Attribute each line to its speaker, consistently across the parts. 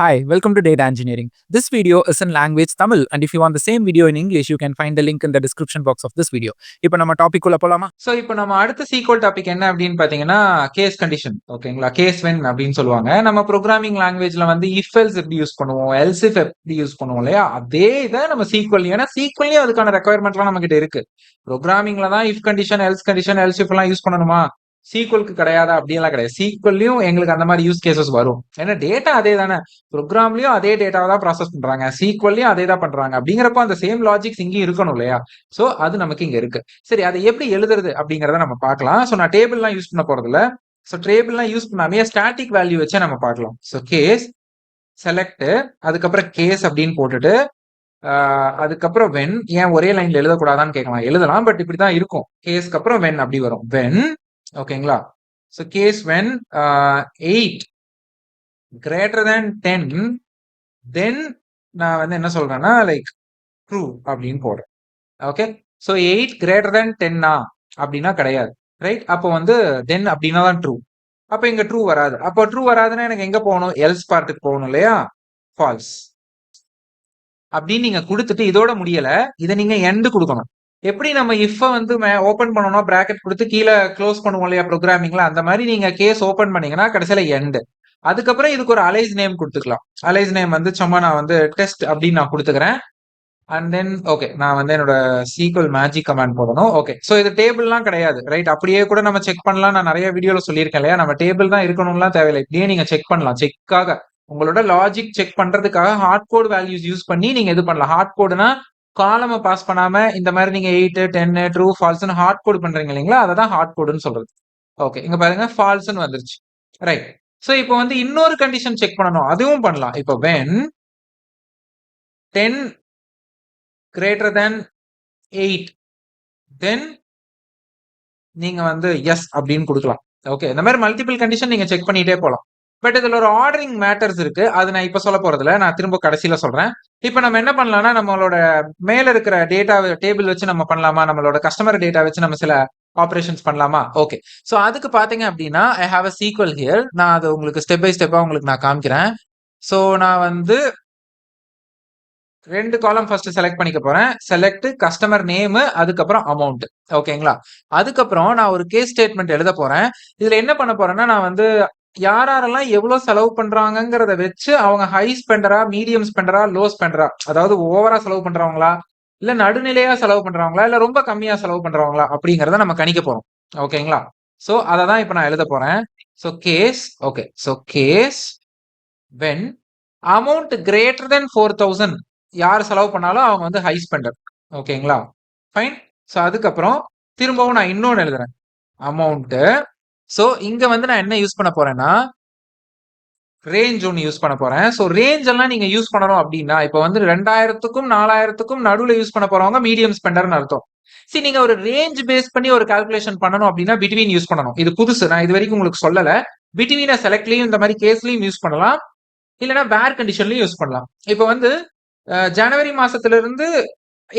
Speaker 1: Hi, welcome to Data Engineering. This video is in language Tamil, and if you want the same video in English, you can find the link in the description box of this video. இப்போ நம்ம topic உள்ள போலாமா?
Speaker 2: So இப்போ நம்ம அடுத்த sequel topic என்ன அப்படின்னு பாத்தீங்கன்னா கேஸ் கண்டிஷன். ஓகேங்களா? கேஸ் வென் அப்படின்னு சொல்லுவாங்க. நம்ம ப்ரோக்ராமிங் லாங்குவேஜ்ல வந்து இஃப் எல்ஸ் எப்படி யூஸ் பண்ணுவோம், எல்ஸ் இஃப் எப்படி யூஸ் பண்ணுவோம் இல்லையா? அதே இதை நம்ம சீக்வல், ஏன்னா சீக்வல்லையும் அதுக்கான ரெக்குவயர்மெண்ட்லாம் நம்ம கிட்ட இருக்கு. ப்ரோக்ராமிங்ல தான் இஃப் கண்டிஷன், எல்ஸ் இஃப் எல்லாம் யூஸ் பண்ணணுமா? சீக்வலுக்கு கிடையாதா? அப்படியெல்லாம் கிடையாது. சீக்வல்லையும் எங்களுக்கு அந்த மாதிரி யூஸ் கேசஸ் வரும். ஏன்னா டேட்டா அதே தானே, ப்ரோக்ராம்லயும் அதே டேட்டாவை தான் ப்ராசஸ் பண்றாங்க, சீக்வல்லையும் அதே தான் பண்றாங்க. அப்படிங்கிறப்ப அந்த சேம் லாஜிக்ஸ் இங்கேயும் இருக்கணும் இல்லையா? சோ அது நமக்கு இங்க இருக்கு. சரி, அதை எப்படி எழுதுறது அப்படிங்கறத நம்ம பார்க்கலாம். சோ நான் டேபிள்லாம் யூஸ் பண்ண போறது இல்ல. சோ டேபிள்லாம் யூஸ் பண்ணாமே ஸ்டாட்டிக் வேல்யூ வச்சே நம்ம பார்க்கலாம். சோ கேஸ் செலக்ட், அதுக்கப்புறம் கேஸ் அப்படின்னு போட்டுட்டு அதுக்கப்புறம் வென். ஏன் ஒரே லைன்ல எழுதக்கூடாதான்னு கேட்கலாம், எழுதலாம், பட் இப்படிதான் இருக்கும். கேஸ்க்கு அப்புறம் வென் அப்படி வரும். வென், ஓகேங்களா? So case when 8 greater than 10, then நான் வந்து என்ன சொல்றேன்னா லைக் ட்ரூ அப்படின்னு போடுறேன். ஓகே, சோ 8 greater than 10 அப்படின்னா கிடையாது, ரைட்? அப்போ வந்து தென் அப்படின்னா தான் ட்ரூ. அப்ப இங்க ட்ரூ வராது. அப்போ ட்ரூ வராதுன்னா எனக்கு எங்க போகணும்? எல்ஸ் பார்ட்டுக்கு போகணும் இல்லையா? ஃபால்ஸ் அப்படின்னு நீங்க கொடுத்துட்டு இதோட முடியல, இதை நீங்க எண்ட் கொடுக்கணும். எப்படி நம்ம இஃப் வந்து ஓபன் பண்ணணும், பிராக்கெட் கொடுத்து கீழே க்ளோஸ் பண்ணுவோம் இல்லையா ப்ரோக்ராமிங்ல, அந்த மாதிரி நீங்க கேஸ் ஓபன் பண்ணீங்கன்னா கடைசியில எண்ட். அதுக்கப்புறம் இதுக்கு ஒரு அலைஸ் நேம் கொடுத்துக்கலாம். அலைஸ் நேம் வந்து சும்மா நான் வந்து டெஸ்ட் அப்படின்னு நான் கொடுத்துக்கிறேன். அண்ட் தென் ஓகே, நான் வந்து என்னோட சீக்வல் மேஜிக் கமாண்ட் போடணும். ஓகே, சோ இது டேபிள்லாம் கிடையாது, ரைட்? அப்படியே கூட நம்ம செக் பண்ணலாம். நான் நிறைய வீடியோல சொல்லியிருக்கேன் இல்லையா, நம்ம டேபிள் தான் இருக்கணும்லாம் தேவையில்லை, இப்படியே நீங்க செக் பண்ணலாம். செக்காக உங்களோட லாஜிக் செக் பண்றதுக்காக ஹார்ட் கோட் வேல்யூஸ் யூஸ் பண்ணி நீங்க இது பண்ணலாம். ஹார்ட் கோடுனா காலமை பாஸ் பண்ணாம இந்த மாதிரி நீங்க 8 10 ட்ரூ ஃபால்ஸ்னு ஹார்ட் கோட் பண்றீங்க இல்லைங்களா, அதை தான் ஹார்ட் கோடுன்னு சொல்றது. ஓகே, இங்க பாருங்க ஃபால்ஸ்னு வந்துருச்சு, ரைட்? சோ இப்போ வந்து இன்னொரு கண்டிஷன் செக் பண்ணணும், அதுவும் பண்ணலாம். இப்போ when 10 greater than 8, then நீங்க வந்து எஸ் அப்படின்னு கொடுக்கலாம். ஓகே, இந்த மாதிரி மல்டிபிள் கண்டிஷன் நீங்க செக் பண்ணிட்டே போலாம். பட் இதுல ஒரு ஆர்டரிங் மேட்டர்ஸ் இருக்கு, அது நான் இப்ப சொல்ல போறதுல, நான் திரும்ப கடைசியில சொல்றேன். இப்ப நம்ம என்ன பண்ணலாம்னா, நம்மளோட மேல இருக்கிற டேட்டா டேபிள் வச்சு நம்ம பண்ணலாமா, நம்மளோட கஸ்டமர் டேட்டா வச்சு நம்ம சில ஆபரேஷன்ஸ் பண்ணலாமா? ஓகே, சோ அதுக்கு பாத்தீங்க அப்படின்னா I have a sequel here. நான் அது உங்களுக்கு ஸ்டெப் பை ஸ்டெப்பா உங்களுக்கு நான் காமிக்கிறேன். சோ நான் வந்து 2 காலம் ஃபர்ஸ்ட் செலக்ட் பண்ணிக்க போறேன். செலக்ட் கஸ்டமர் நேம், அதுக்கப்புறம் அமௌண்ட். ஓகேங்களா? அதுக்கப்புறம் நான் ஒரு கேஸ் ஸ்டேட்மெண்ட் எழுத போறேன். இதுல என்ன பண்ண போறேன்னா, நான் வந்து யாரெல்லாம் எவ்வளவு செலவு பண்றாங்கிறத வச்சு அவங்க ஹை ஸ்பெண்டரா, மீடியம் ஸ்பெண்டரா, லோ ஸ்பெண்டரா, அதாவது ஓவரா செலவு பண்றவங்களா, இல்ல நடுநிலையா செலவு பண்றவங்களா, இல்ல ரொம்ப கம்மியா செலவு பண்றவங்களா அப்படிங்கறத நம்ம கணிக்க போறோம். ஓகேங்களா? சோ அதை தான் இப்ப நான் எழுத போறேன். So case, okay, so case when amount greater than 4000, யார் செலவு பண்ணாலும் அவங்க வந்து ஹை ஸ்பெண்டர். ஓகேங்களா? ஃபைன். சோ அதுக்கப்புறம் திரும்பவும் நான் இன்னொன்னு எழுதுறேன், அமௌண்ட். சோ இங்க வந்து நான் என்ன யூஸ் பண்ண போறேன்னா ரேஞ்ச் ஒன்னு யூஸ் பண்ண போறேன். சோ ரேஞ்ச் எல்லாம் நீங்க யூஸ் பண்ணணும் அப்படின்னா, இப்ப வந்து 2000க்கும் 4000க்கும் நடுவுல யூஸ் பண்ண போறவங்க மீடியம் ஸ்பெண்டர்னு அர்த்தம். சரி, நீங்க ஒரு ரேஞ்ச் பேஸ் பண்ணி ஒரு கால்குலேஷன் பண்ணணும் அப்படின்னா பிட்வீன் யூஸ் பண்ணணும். இது புதுசு, நான் இது வரைக்கும் உங்களுக்கு சொல்லல. பிட்வீன செலக்ட்லயும் இந்த மாதிரி கேஸ்லயும் யூஸ் பண்ணலாம், இல்லைன்னா வேர் கண்டிஷன்லயும் யூஸ் பண்ணலாம். இப்ப வந்து ஜனவரி மாசத்துல இருந்து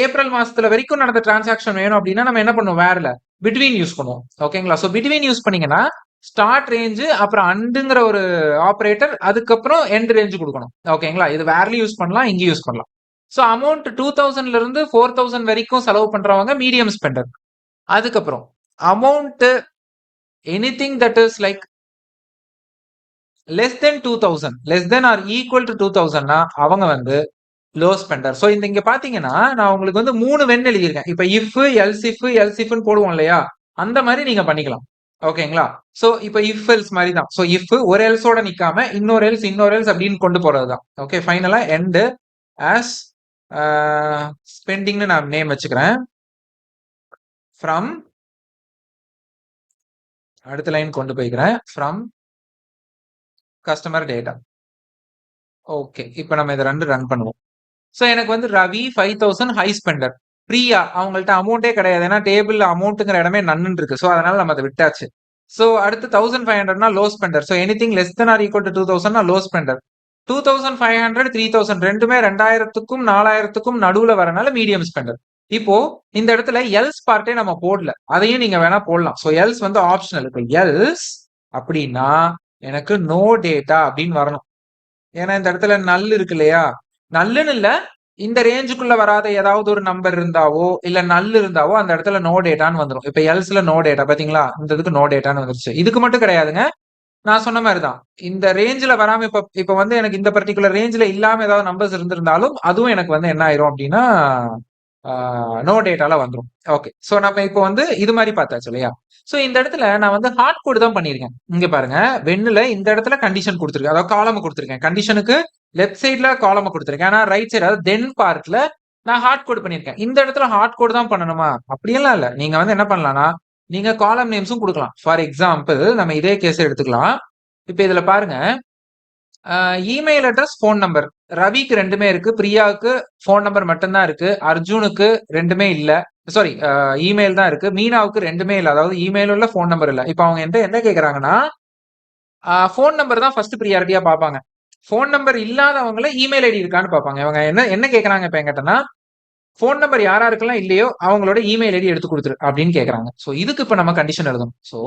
Speaker 2: ஏப்ரல் மாசத்துல வரைக்கும் நடந்த டிரான்சாக்ஷன் வேணும் அப்படின்னா நம்ம என்ன பண்ணுவோம், வேர்ல பிட்வீன் யூஸ் பண்ணுவோம். ஓகேங்களா? சோ பிட்வீன் யூஸ் பண்ணீங்கன்னா ஸ்டார்ட் ரேஞ்சு, அப்புறம் அண்டுங்கிற ஒரு ஆபரேட்டர், அதுக்கப்புறம் எண்ட் ரேஞ்சு கொடுக்கணும். ஓகேங்களா? இது வேர்லயும் யூஸ் பண்ணலாம், இங்க யூஸ் பண்ணலாம். சோ அமௌண்ட் 2000ல இருந்து 4000 வரைக்கும் செலவு பண்றவங்க மீடியம் ஸ்பெண்டர். அதுக்கப்புறம் amount anything that is like less than 2000, less than or equal to 2000 அவங்க வந்து லோ ஸ்பெண்டர். சோ இந்த இங்க பாத்தீங்கன்னா நான் உங்களுக்கு வந்து 3 வென் எழுதியிருக்கேன். இப்ப இஃப் எல்ஸ் இஃப்னு போடுவோம் இல்லையா, அந்த மாதிரி நீங்க பண்ணிக்கலாம். ஓகேங்களா? சோ இப்ப இஃப் எல்ஸ் மாதிரி தான். சோ இஃப் ஒரு எல்ஸோட நிக்காம இன்னொரு எல்ஸ் அப்படின்னு கொண்டு போறதுதான். ஓகே, ஃபைனலா எண்ட் ஆஸ் ஸ்பெண்டிங்னு நான் நேம் வச்சுக்கிறேன். ஃப்ரம், அடுத்த லைன் கொண்டு போய்க்கிறேன், ஃப்ரம் கஸ்டமர் டேட்டா. ஓகே, இப்ப நம்ம இதை ரன் பண்ணுவோம். சோ எனக்கு வந்து ரவி 5000 ஹை ஸ்பெண்டர். பிரியா அவங்கள்ட்ட அமௌண்டே கிடையாது, ஏன்னா டேபிள் அமௌண்ட்ங்கிற இடமே நன்னு இருக்கு. சோ அதனால நம்ம அதை விட்டாச்சு. சோ அடுத்து 1500 low spender. So anything less then or equal to 2000 low spender. 2500 3000 ரெண்டுமே 2000க்கும் 4000க்கும் நடுவுல வரனால மீடியம் ஸ்பெண்டர். இப்போ இந்த இடத்துல எல்ஸ் பார்ட்டே நம்ம போடல, அதையும் நீங்க வேணா போடலாம். சோ எல்ஸ் வந்து ஆப்ஷனல். இப்போ எல்ஸ் அப்படின்னா எனக்கு நோ டேட்டா அப்படின்னு வரணும். ஏன்னா இந்த இடத்துல நல் இருக்கு இல்லையா? நல்லுன்னு இல்ல, இந்த ரேஞ்சுக்குள்ள வராத ஏதாவது ஒரு நம்பர் இருந்தாவோ, இல்ல நல் இருந்தாவோ அந்த இடத்துல நோ டேட்டான்னு வந்துரும். இப்ப எல்ஸ்ல நோ டேட்டா பாத்தீங்களா? இந்த இதுக்கு நோ டேட்டான்னு வந்துருச்சு. இதுக்கு மட்டும் கிடையாதுங்க. நான் சொன்ன மாரி தான். இந்த ரேஞ்சுல வராம இப்ப வந்து எனக்கு இந்த பர்ட்டிகுலர் ரேஞ்சுல இல்லாம ஏதாவது நம்பர்ஸ் இருந்திருந்தாலும், அதுவும் எனக்கு வந்து என்ன ஆயிரும் அப்டின்னா, நோ டேட்டால வந்துரும். ஓகே. சோ நம்ம இப்போ வந்து இது மாரி பார்த்தாச்சு இல்லையா? சோ இந்த இடத்துல நான் வந்து ஹார்ட் கோட் தான் பண்ணியிருக்கேன். இங்க பாருங்க. வென்னுல இந்த இடத்துல கண்டிஷன் குடுத்திருக்கேன். அதாவது காலம குடுத்திருக்கேன். கண்டிஷனுக்கு லெஃப்ட் சைடுல காலம குடுத்திருக்கேன். ஆனா ரைட் சைடு அதாவது தென் பார்ட்ல நான் ஹார்ட் கோட் பண்ணியிருக்கேன். இந்த இடத்துல ஹார்ட் கோட் தான் பண்ணணுமா? அப்படியெல்லாம் இல்ல. நீங்க வந்து என்ன பண்ணலாம்னா, நீங்க காலம் நேம்ஸும் குடுக்கலாம். ஃபார் எக்ஸாம்பிள் நம்ம இதே கேஸ் எடுத்துக்கலாம். இப்ப இதுல பாருங்க. Email address, phone number. ரவிக்கு 2மே இருக்கு. பிரியாவுக்கு ஃபோன் நம்பர் மட்டும் தான் இருக்கு. அர்ஜுனுக்கு 2மே இல்ல. சாரி இமெயில் தான் இருக்கு. மீனாவுக்கு 2மே இல்ல. அதாவது இமெயிலும் இல்ல, ஃபோன் நம்பர் இல்ல. இப்ப அவங்க என்ட்ட என்ன கேக்குறாங்கன்னா, ஃபோன் நம்பர் தான் ஃபர்ஸ்ட் பிரியாரிட்டியா பார்ப்பாங்க. ஃபோன் நம்பர் இல்லாதவங்கள இமெயில் ஐடி இருக்கான்னு பார்ப்பாங்க. இவங்க என்ன என்ன கேக்குறாங்க இப்ப என்கிட்டனா, ஃபோன் நம்பர் யாராருக்கெல்லாம் இல்லையோ அவங்களோட இமெயில் ஐடி எடுத்து குடுத்துரு அப்படின்னு கேக்குறாங்க. சோ இதுக்கு இப்ப நம்ம கண்டிஷன் எழுதணும். சோ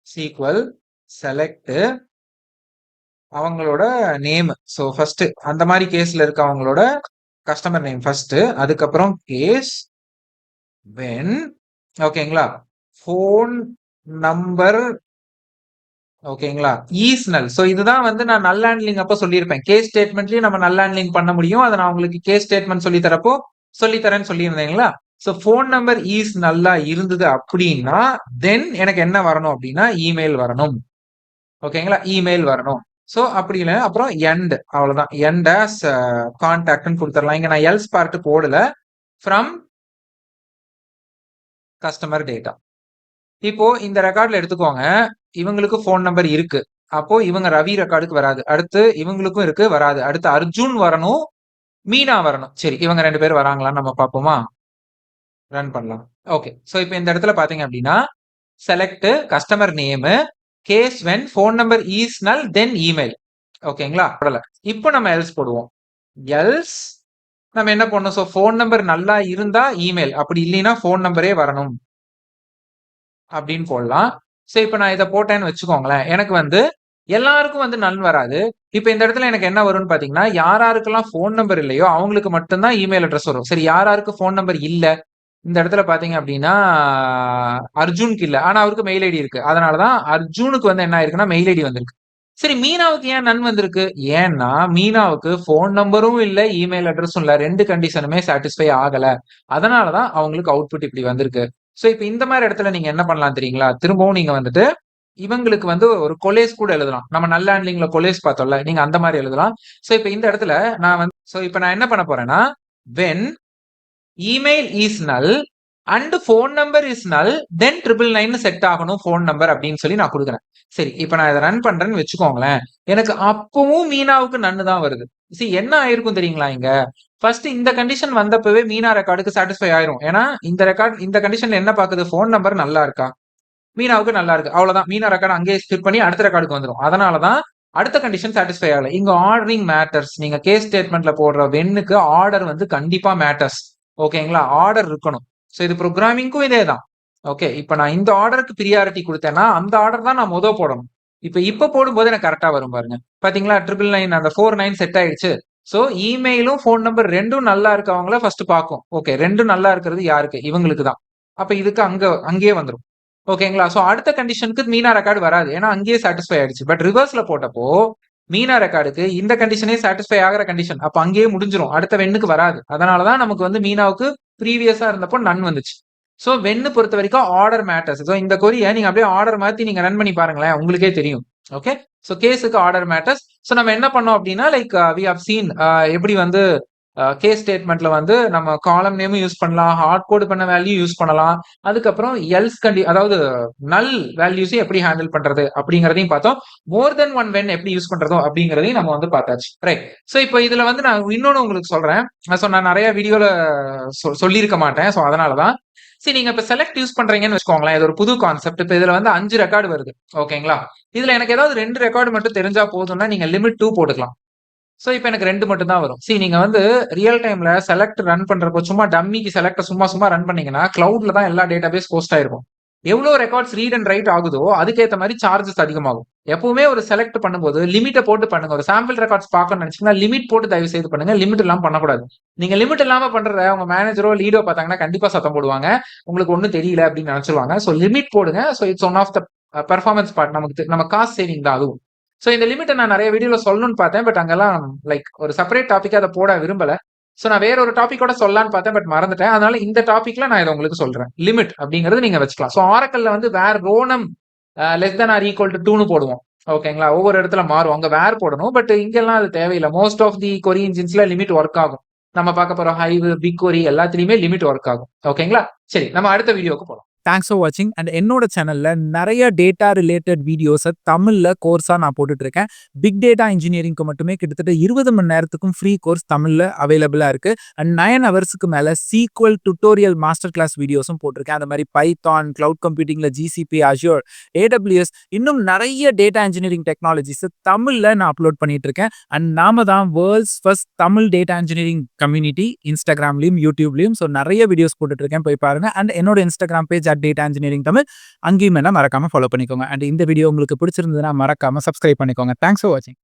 Speaker 2: சீக்வல் செலக்ட் அவங்களோட நேம். சோ ஃபர்ஸ்ட் அந்த மாதிரி கேஸ்ல இருக்க அவங்களோட கஸ்டமர் நேம் ஃபர்ஸ்ட். அதுக்கப்புறம் கேஸ் வென் ஓகேங்களா, ஃபோன் நம்பர் ஓகேங்களா, ஈஸ் நல். சோ இதுதான் வந்து நான் நல் ஹேண்ட்லிங் அப்ப சொல்லியிருப்பேன். கேஸ் ஸ்டேட்மெண்ட்லயும் நம்ம நல் ஹேண்ட்லிங் பண்ண முடியும். அதை நான் உங்களுக்கு கேஸ் ஸ்டேட்மெண்ட் சொல்லி தரப்போ சொல்லித்தரேன்னு சொல்லியிருந்தீங்களா? சோ ஃபோன் நம்பர் ஈஸ் நல்லா இருந்தது அப்படின்னா தென் எனக்கு என்ன வரணும் அப்படின்னா இமெயில் வரணும். ஓகேங்களா, இமெயில் வரணும். சோ அப்படி இல்ல அப்புறம் எண்ட் அவ்வளவுதான். எண்ட் as கான்டாக்ட்னு கொடுத்துடலாம். இங்க நான் எல்ஸ் பார்ட் போடல. From customer data. இப்போ இந்த ரெக்கார்ட்ல எடுத்துக்கோங்க. இவங்களுக்கு ஃபோன் நம்பர் இருக்கு. அப்போ இவங்க ரவி ரெக்கார்டுக்கு வராது. அடுத்து இவங்களுக்கும் இருக்கு, வராது. அடுத்து அர்ஜுன் வரணும், மீனா வரணும். சரி, இவங்க 2 பேரும் வராங்களான்னு நம்ம பார்ப்போமா? ரன் பண்ணலாம். ஓகே. சோ இப்போ இந்த இடத்துல பாத்தீங்க அப்படின்னா select customer name, case when phone number is null then email. ஓகேங்களா? இப்போ நம்ம எல்ஸ் போடுவோம். எல்ஸ் நம்ம என்ன பண்ணணும்? சோ ஃபோன் நம்பர் நல்லா இருந்தா இமெயில், அப்படி இல்லைன்னா ஃபோன் நம்பரே வரணும் அப்படின்னு போடலாம். சோ இப்போ நான் இதை போட்டேன்னு வச்சுக்கோங்களேன். எனக்கு வந்து எல்லாருக்கும் வந்து நல் வராது. இப்போ இந்த இடத்துல எனக்கு என்ன வரும்னு பாத்தீங்கன்னா, யாராருக்கெல்லாம் ஃபோன் நம்பர் இல்லையோ அவங்களுக்கு மட்டும்தான் இமெயில் அட்ரஸ் வரும். சரி, யாராருக்கு ஃபோன் நம்பர் இல்ல இந்த இடத்துல பாத்தீங்க அப்படின்னா அர்ஜுனுக்கு இல்ல, ஆனா அவருக்கு மெயில் ஐடி இருக்கு. அதனாலதான் அர்ஜுனுக்கு வந்து என்ன ஆயிருக்குன்னா மெயில் ஐடி வந்திருக்கு. சரி, மீனாவுக்கு ஏன் நன் வந்திருக்கு? ஏன்னா மீனாவுக்கு ஃபோன் நம்பரும் இல்ல, இமெயில் அட்ரஸும் இல்ல. 2 கண்டிஷனுமே சாட்டிஸ்ஃபை ஆகல. அதனாலதான் அவங்களுக்கு அவுட்புட் இப்படி வந்திருக்கு. சோ இப்ப இந்த மாதிரி இடத்துல நீங்க என்ன பண்ணலாம் தெரியுங்களா? திரும்பவும் நீங்க வந்துட்டு இவங்களுக்கு வந்து ஒரு கொலேஸ் கூட எழுதலாம். நம்ம நல்ல ஹேண்ட்லிங்ல கொலேஸ் பார்த்தோம்ல, நீங்க அந்த மாதிரி எழுதலாம். சோ இப்ப இந்த இடத்துல நான் வந்து இப்ப நான் என்ன பண்ண போறேன்னா, வென் இமெயில் இஸ் நல் அண்ட் ஃபோன் நம்பர் இஸ் நல் தென் 999 செட் ஆகணும் ஃபோன் நம்பர் அப்படின்னு சொல்லி நான் கொடுக்குறேன். சரி, இப்ப நான் இதை ரன் பண்றேன்னு வச்சுக்கோங்களேன். எனக்கு அப்பவும் மீனாவுக்கு நன்னு தான் வருது. என்ன ஆயிருக்கும் தெரியுங்களா? இங்க ஃபர்ஸ்ட் இந்த கண்டிஷன் வந்தப்பவே மீனா ரெக்கார்டுக்கு சாட்டிஸ்ஃபை ஆயிரும். ஏன்னா இந்த கண்டிஷன்ல என்ன பாக்குது? ஃபோன் நம்பர் நல்லா இருக்கா, மீனாவுக்கு நல்லா இருக்கு, அவ்வளவுதான். மீனா ரெக்கார்டு அங்கேயே ஸ்கிப் பண்ணி அடுத்த ரெக்கார்டுக்கு வந்துடும். அதனாலதான் அடுத்த கண்டிஷன் சாட்டிஸ்ஃபை ஆகல. இங்க ஆர்டரிங் மேட்டர்ஸ். நீங்க கேஸ் ஸ்டேட்மெண்ட்ல போடுற வென்னுக்கு ஆர்டர் வந்து கண்டிப்பா மேட்டர்ஸ். ஓகேங்களா, ஆர்டர் இருக்கணும். சோ இது ப்ரோக்ராமிங்க்கும் இதே தான். ஓகே, இப்ப நான் இந்த ஆர்டருக்கு பிரியாரிட்டி கொடுத்தேன்னா அந்த ஆர்டர் தான் நான் போடணும். இப்ப போடும்போது எனக்கு கரெக்டா வரும் பாருங்க. பாத்தீங்களா, 999 அந்த 49 செட் ஆயிடுச்சு. சோ இமெயிலும் ஃபோன் நம்பர் ரெண்டும் நல்லா இருக்கவங்கள ஃபர்ஸ்ட் பார்க்கும். ஓகே, ரெண்டும் நல்லா இருக்கிறது யாருக்கு? இவங்களுக்கு தான். அப்ப இதுக்கு அங்கேயே வந்துடும். ஓகேங்களா, சோ அடுத்த கண்டிஷனுக்கு மீனா ரெக்கார்டு வராது. ஏன்னா அங்கேயே சாட்டிஸ்ஃபை ஆயிடுச்சு. பட் ரிவர்ஸ்ல போட்டப்போ மீனா ரெக்கார்டுக்கு இந்த கண்டிஷனே சாட்டிஸ்ஃபை ஆகிற கண்டிஷன். அப்ப அங்கேயே முடிஞ்சிரும். அடுத்த வென்னுக்கு வராது. அதனாலதான் நமக்கு வந்து மீனாவுக்கு ப்ரீவியஸா இருந்தப்போ நன் வந்துச்சு. சோ வென்னு பொறுத்த வரைக்கும் ஆர்டர் மேட்டர்ஸ். சோ இந்த கொரியை நீங்க அப்படியே ஆர்டர் மாத்தி நீங்க ரன் பண்ணி பாருங்களேன், உங்களுக்கே தெரியும். ஓகே, சோ கேஸுக்கு ஆர்டர் மேட்டர்ஸ். சோ நம்ம என்ன பண்ணோம் அப்படின்னா, லைக் வி ஹவ் சீன் எப்படி வந்து கேஸ் ஸ்டேட்மெண்ட்ல வந்து நம்ம காலம் நேமும் யூஸ் பண்ணலாம், ஹார்ட் கோட் பண்ண வேல்யூ யூஸ் பண்ணலாம். அதுக்கப்புறம் எல்ஸ் அதாவது நல் வேல்யூஸையும் எப்படி ஹேண்டில் பண்றது அப்படிங்கறதையும் பார்த்தோம். மோர் தென் ஒன் வென் எப்படி யூஸ் பண்றதோ அப்படிங்கறதையும் நம்ம வந்து பார்த்தாச்சு. ரைட். சோ இப்போ இதுல வந்து நான் இன்னொன்னு உங்களுக்கு சொல்றேன். சோ நான் நிறைய வீடியோல சொல்லியிருக்க மாட்டேன். சோ அதனாலதான் சரி, நீங்க இப்ப செலக்ட் யூஸ் பண்றீங்கன்னு வச்சுக்கோங்களேன். இது ஒரு புது கான்செப்ட். இப்ப இதுல வந்து 5 ரெக்கார்டு வருது. ஓகேங்களா, இதுல எனக்கு ஏதாவது 2 ரெக்கார்டு மட்டும் தெரிஞ்சா போதும்னா நீங்க லிமிட் 2 போட்டுக்கலாம். சோ இப்ப எனக்கு 2 மட்டும் தான் வரும். நீங்க வந்து ரியல் டைம்ல செலக்ட் ரன் பண்றப்போ சும்மா டம்மிக்கு செலக்ட் சும்மா ரன் பண்ணீங்கன்னா கிளவுட்ல தான் எல்லா டேட்டாபேஸ் ஹோஸ்ட் ஆயிருக்கும். எவ்வளோ ரெக்கார்ட்ஸ் ரீட் அண்ட் ரைட் ஆகுதோ அதுக்கேற்ற மாதிரி சார்ஜஸ் அதிகமாகும். எப்பவுமே ஒரு செலக்ட் பண்ணும்போது லிமிட்டை போட்டு பண்ணுங்க. ஒரு சாம்பிள் ரெக்கார்ட்ஸ் பார்க்கணும்னு நினைச்சீங்கன்னா லிமிட் போட்டு தயவு செய்து பண்ணுங்க. லிமிட் இல்லாம பண்ணக்கூடாது. நீங்க லிமிட் இல்லாம பண்ற உங்க மேனேஜரோ லீடோ பார்த்தாங்கன்னா கண்டிப்பா சத்தம் போடுவாங்க. உங்களுக்கு ஒன்றும் தெரியல அப்படின்னு நினைச்சிருவாங்க. ஸோ லிமிட் போடுங்க. So it's one of the performance part. நம்ம காஸ்ட் சேவிங் தான் அதுவும். ஸோ இந்த லிமிட்டை நான் நிறைய வீடியோல சொல்லணும்னு பார்த்தேன். பட் அங்கெல்லாம் லைக் ஒரு செப்பரேட் டாபிக்கா அதை போட விரும்பல. ஸோ நான் வேற ஒரு டாபிக்கோட சொல்லலான்னு பார்த்தேன். பட் மறந்துட்டேன். அதனால இந்த டாபிக்ல நான் இதை உங்களுக்கு சொல்றேன். லிமிட் அப்படிங்கிறது நீங்க வச்சுக்கலாம். ஸோ ஆரக்கல்ல வந்து வேர் ரோனம் less then or equal to 2ன்னு போடுவோம். ஓகேங்களா? ஒவ்வொரு இடத்துல மாறும். அங்க வேர் போடணும். பட் இங்கெல்லாம் அது தேவையில்லை. மோஸ்ட் ஆஃப் தி கொரி இன்ஜின்ஸ்ல லிமிட் ஒர்க் ஆகும். நம்ம பார்க்க போற ஹைவ், பிக் கொரி எல்லாத்துலயுமே லிமிட் ஒர்க் ஆகும். ஓகேங்களா? சரி, நம்ம அடுத்த வீடியோக்கு போலாம்.
Speaker 1: தேங்க்ஸ் ஃபார் வாட்சிங். அண்ட் என்னோட சேனல்ல நிறைய டேட்டா ரிலேட்டட் வீடியோஸை தமிழ்ல கோர்ஸா நான் போட்டுட்டு இருக்கேன். பிக் டேட்டா இன்ஜினியரிங்க்கு மட்டுமே கிட்டத்தட்ட 20 மணி நேரத்துக்கும் ஃப்ரீ கோர்ஸ் தமிழ்ல அவைலபிளா இருக்கு. அண்ட் 9 ஹவர்ஸ்க்கு மேல சீக்வல் டுட்டோரியல் மாஸ்டர் கிளாஸ் வீடியோஸும் போட்டிருக்கேன். அந்த மாதிரி பைத்தான், கிளவுட் கம்ப்யூட்டிங்ல ஜிசிபி, அஷ்யூர், ஏடபிள்யூஎஸ் இன்னும் நிறைய டேட்டா இன்ஜினியரிங் டெக்னாலஜிஸ் தமிழ்ல நான் அப்லோட் பண்ணிட்டு இருக்கேன். அண்ட் நாம தான் world's first Tamil data engineering community இன்ஸ்டாகிராம்லயும் யூடியூப்லயும். ஸோ நிறைய வீடியோஸ் போட்டுட்டு இருக்கேன், போய் பாருங்க. அண்ட் என்னோட Instagram page data engineering Tamil, அங்கேயும் என்ன மறக்காம ஃபாலோ பண்ணிக்கோங்க. அண்ட் இந்த வீடியோ உங்களுக்கு பிடிச்சிருந்ததுன்னா மறக்காம சப்ஸ்கிரைப் பண்ணிக்கோங்க. தேங்க்ஸ் ஃபார் வாட்சிங்.